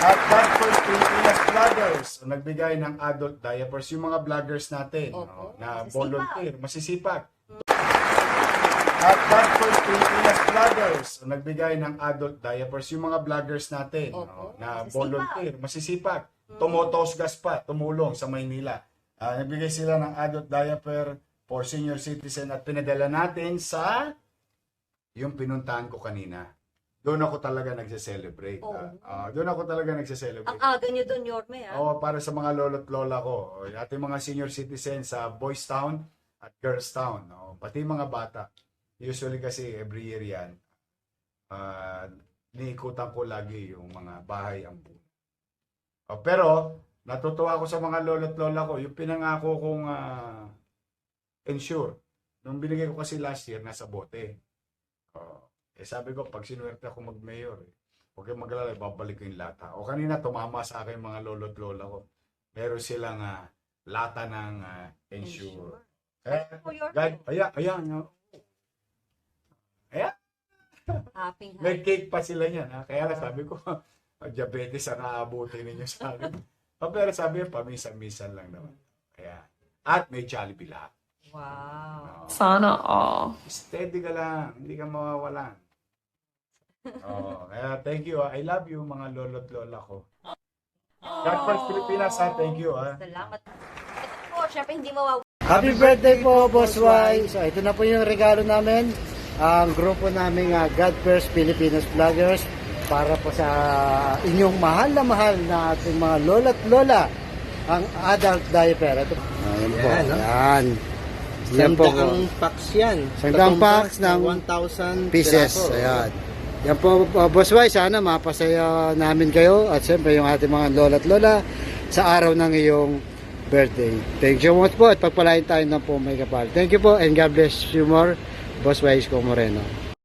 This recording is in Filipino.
At God First Pilipinas Vloggers, nagbigay ng adult diapers. Yung mga vloggers natin na volunteer, masisipag. At God First Pilipinas Vloggers, nagbigay ng adult diapers. Yung mga vloggers natin na volunteer, masisipag. Tumotosgas pa, tumulong sa Maynila. Nagbigay sila ng adult diaper for senior citizen at pinadala natin sa yung pinuntahan ko kanina. Doon ako talaga nagse-celebrate. Doon ako talaga nagse-celebrate. Ang aga nyo doon, Yorme, ha? Oo, para sa mga lolo't lola ko. Ating mga senior citizens sa Boys Town at Girls Town. Pati mga bata. Usually kasi every year yan. Niikutan ko lagi yung mga bahay ampunan. Pero, natutuwa ako sa mga lolo't lola ko. Yung pinangako kong ensure. Nung binigay ko kasi last year, nasa bote. Sabi ko, pag sinuwerte ako mag-mayor, huwag kayong maglalay, babalik ko yung lata. O kanina, tumama sa akin mga lolo't lola ko. Meron silang lata ng ensure. Ayan. Happy. May cake pa sila niyan. Kaya sabi ko, diabetes ang aabutin ninyo sa akin. Pero sabi, paminsan-minsan lang naman. Kaya, at may Jollibee lahat. Wow. Sana all. Steady ka lang, hindi ka mawawalan. Kaya thank you. I love you mga lolo't lola ko. God First Pilipinas, thank you. Salamat. Ito po, syempre hindi mawawala. Happy birthday po, Boss Y! So, ito na po yung regalo namin. Ang grupo namin God First Pilipinas Vloggers para po sa inyong mahal na ating mga lola't lola ang adult diaper. Ito. Ayan po. Ayan. Yan po. Sandaang packs yan. Sandaang packs ng 1,000 pieces. piraso. Ayan. Yan po, Boss Y, sana mapasaya namin kayo at siyempre yung ating mga lola't lola sa araw ng iyong birthday. Thank you so much po at pagpalain tayo ng po may kapal. Thank you po and God bless you more, Boss Y Isko Moreno.